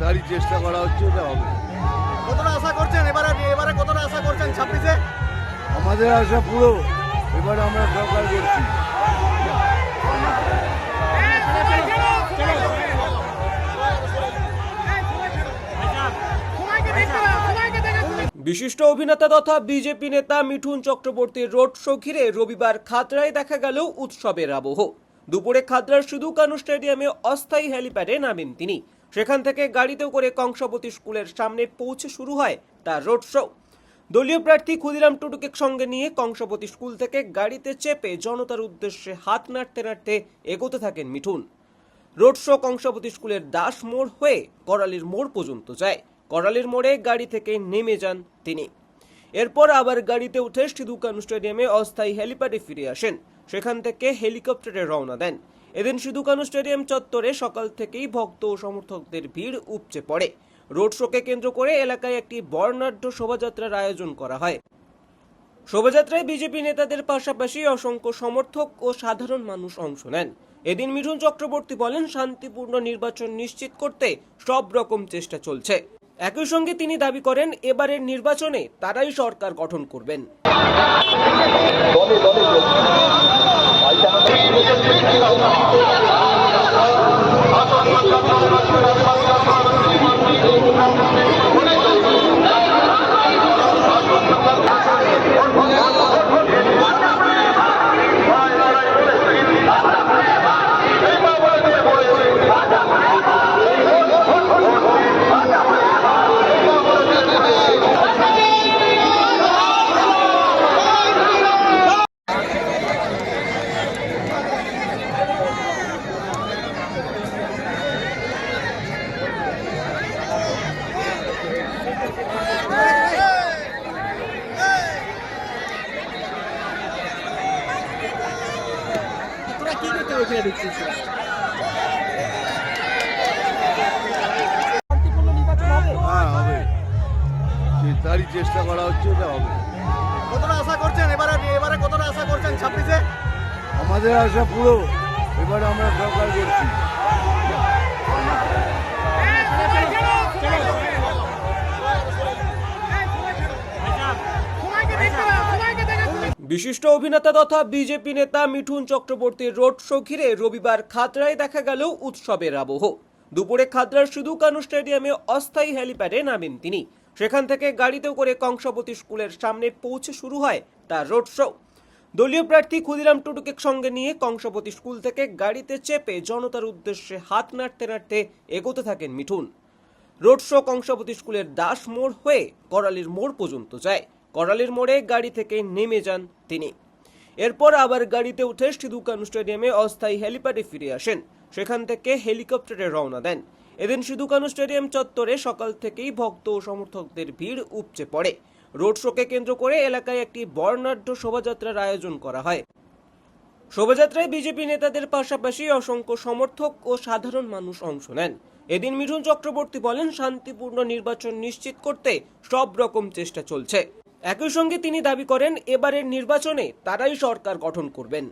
তারই চেষ্টা করা হচ্ছে, এটা হবে। কতটা আশা করছেন এবারে কতটা আশা করছেন 26-এ? আমাদের আশা পুরো, এবারে আমরা সরকার করছি। বিশিষ্ট অভিনেতা তথা বিজেপি নেতা মিঠুন চক্রবর্তীর রোড শো ঘিরে রবিবার খাতড়ায় দেখা গেল উৎসবের আবহ। দুপুরে খাতড়ার সিধু কানু স্টেডিয়ামে অস্থায়ী হেলিপ্যাডে নামেন তিনি। সেখান থেকে গাড়িতে করে কংসাবতী স্কুলের সামনে পৌঁছে শুরু হয় তার রোড শো। দলীয় প্রার্থী ক্ষুদিরাম টুডুকে সঙ্গে নিয়ে কংসাবতী স্কুল থেকে গাড়িতে চেপে জনতার উদ্দেশ্যে হাত নাড়তে নাড়তে এগোতে থাকেন মিঠুন। রোড শো কংসাবতী স্কুলের দাস মোড় হয়ে করালির মোড় পর্যন্ত যায়। করালির মোড়ে গাড়ি থেকে নেমে যান তিনি। এরপর আবার গাড়িতে উঠে সিধু কানু স্টেডিয়ামে অস্থায়ী হেলিপ্যাডে ফিরে আসেন। সেখান থেকে হেলিকপ্টারে রওনা দেন। এদিন সিধু কানু স্টেডিয়াম চত্বরে সকাল থেকেই ভক্ত ও সমর্থকদের ভিড় উপচে পড়ে। রোড শোকে কেন্দ্র করে এলাকায় একটি বর্ণাঢ্য শোভাযাত্রার আয়োজন করা হয়। শোভাযাত্রায় বিজেপি নেতাদের পাশাপাশি অসংখ্য সমর্থক ও সাধারণ মানুষ অংশ নেন। এদিন মিঠুন চক্রবর্তী বলেন, শান্তিপূর্ণ নির্বাচন নিশ্চিত করতে সব রকম চেষ্টা চলছে। একই সঙ্গে তিনি দাবি করেন, এবারের নির্বাচনে তারাই সরকার গঠন করবেন। হ্যাঁ, হবে। তারই চেষ্টা করা হচ্ছে, এটা হবে। কতটা আশা করছেন এবারে কতটা আশা করছেন 26-এ? আমাদের আশা পুরো, এবারে আমরা সরকার করছি। বিশিষ্ট অভিনেতা তথা বিজেপি নেতা মিঠুন চক্রবর্তীর রোড শো ঘিরে রবিবার খাতড়ায় দেখা গেল উৎসবের আবহ। দুপুরে খাতড়ার সিধু কানু স্টেডিয়ামে অস্থায়ী হেলিপ্যাডে নামেন তিনি। সেখান থেকে গাড়িতে করে কংসাবতী স্কুলের সামনে পৌঁছে শুরু হয় তার রোড শো। দলীয় প্রার্থী ক্ষুদিরাম টুডুকে সঙ্গে নিয়ে কংসাবতী স্কুল থেকে গাড়িতে চেপে জনতার উদ্দেশ্যে হাত নাড়তে নাড়তে এগোতে থাকেন মিঠুন। রোড শো কংসাবতী স্কুলের দাস মোড় হয়ে করালির মোড় পর্যন্ত যায়। করালির মোড়ে গাড়ি থেকে নেমে যান তিনি। এরপর আবার গাড়িতে উঠে সিধু কানু স্টেডিয়ামে অস্থায়ী হেলিপ্যাডে ফিরে আসেন। সেখান থেকে হেলিকপ্টারে রওনা দেন। এদিন সিধু কানু স্টেডিয়াম চত্বরে সকাল থেকেই ভক্ত ও সমর্থকদের ভিড় উপচে পড়ে। রোড শোকে কেন্দ্র করে এলাকায় একটি বর্ণাঢ্য শোভাযাত্রার আয়োজন করা হয়। শোভাযাত্রায় বিজেপি নেতাদের পাশাপাশি অসংখ্য সমর্থক ও সাধারণ মানুষ অংশ নেন। এদিন মিঠুন চক্রবর্তী বলেন, শান্তিপূর্ণ নির্বাচন নিশ্চিত করতে সব রকম চেষ্টা চলছে। একই সঙ্গে তিনি দাবি করেন, এবারের নির্বাচনে তারাই সরকার গঠন করবেন।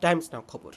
টাইমস নাও খবর।